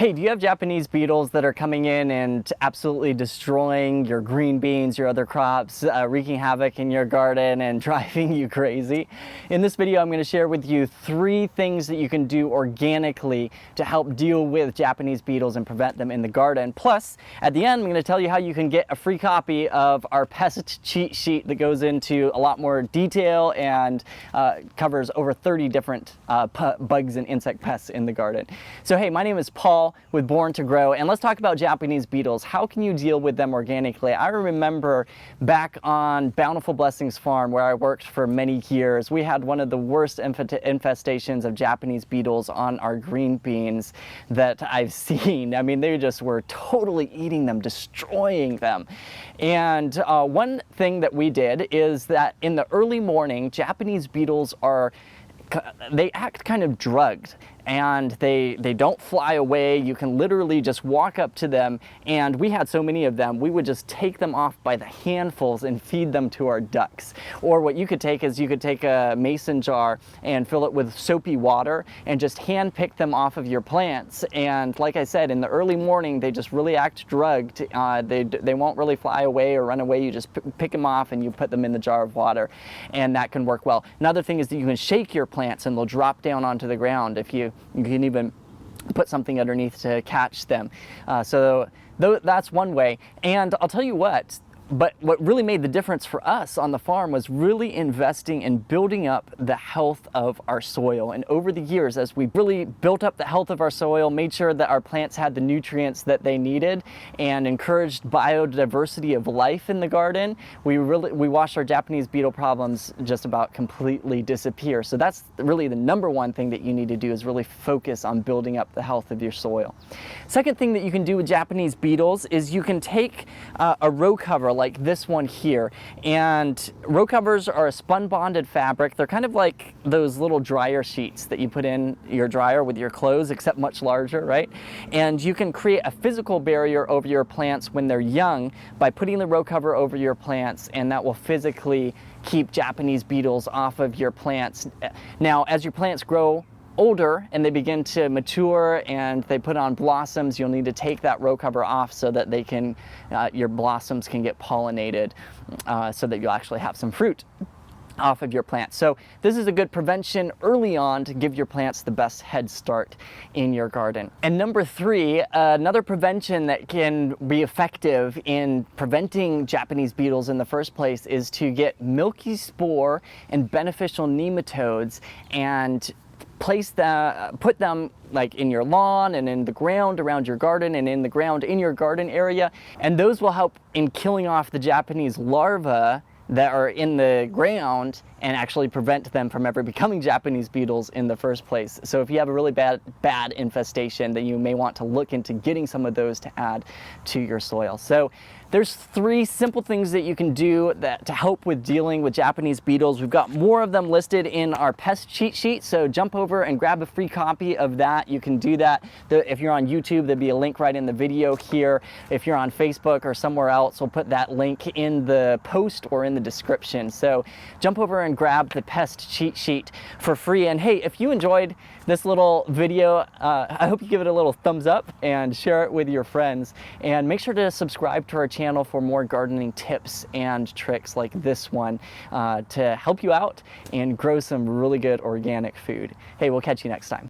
Hey, do you have Japanese beetles that are coming in and absolutely destroying your green beans, your other crops, wreaking havoc in your garden and driving you crazy? In this video, I'm going to share with you 3 things that you can do organically to help deal with Japanese beetles and prevent them in the garden. Plus, at the end, I'm going to tell you how you can get a free copy of our pest cheat sheet that goes into a lot more detail and covers over 30 different bugs and insect pests in the garden. So hey, my name is Paul with Born to Grow, and let's talk about Japanese beetles. How can you deal with them organically? I remember back on Bountiful Blessings Farm, where I worked for many years, we had one of the worst infestations of Japanese beetles on our green beans that I've seen. I mean, they just were totally eating them, destroying them. And one thing that we did is that in the early morning, Japanese beetles they act kind of drugged, and they don't fly away. You can literally just walk up to them, and we had so many of them, we would just take them off by the handfuls and feed them to our ducks. Or what you could take is you could take a mason jar and fill it with soapy water and just hand pick them off of your plants. And like I said, in the early morning, they just really act drugged. They won't really fly away or run away. You just pick them off and you put them in the jar of water, and that can work well. Another thing is that you can shake your plants and they'll drop down onto the ground. If you can even put something underneath to catch them. So that's one way. And I'll tell you what really made the difference for us on the farm was really investing in building up the health of our soil. And over the years, as we really built up the health of our soil, made sure that our plants had the nutrients that they needed, and encouraged biodiversity of life in the garden, we watched our Japanese beetle problems just about completely disappear. So that's really the #1 thing that you need to do, is really focus on building up the health of your soil. Second thing that you can do with Japanese beetles is you can take a row cover like this one here, and row covers are a spun bonded fabric. They're kind of like those little dryer sheets that you put in your dryer with your clothes, except much larger, right? And you can create a physical barrier over your plants when they're young by putting the row cover over your plants, and that will physically keep Japanese beetles off of your plants. Now, as your plants grow older and they begin to mature and they put on blossoms, you'll need to take that row cover off so that they can, your blossoms can get pollinated, so that you'll actually have some fruit off of your plants. So this is a good prevention early on to give your plants the best head start in your garden. And #3, another prevention that can be effective in preventing Japanese beetles in the first place is to get MILKY SPORE and beneficial nematodes and put them like in your lawn and in the ground around your garden and in the ground in your garden area, and those will help in killing off the Japanese larvae that are in the ground and actually prevent them from ever becoming Japanese beetles in the first place. So if you have a really bad infestation, then you may want to look into getting some of those to add to your soil. So there's 3 simple things that you can do to help with dealing with Japanese beetles. We've got more of them listed in our pest cheat sheet, so jump over and grab a free copy of that. You can do that. If you're on YouTube, there'll be a link right in the video here. If you're on Facebook or somewhere else, we'll put that link in the post or in the description. So jump over and grab the pest cheat sheet for free. And hey, if you enjoyed this little video, I hope you give it a little thumbs up and share it with your friends. And make sure to subscribe to our channel for more gardening tips and tricks like this one to help you out and grow some really good organic food. Hey, we'll catch you next time.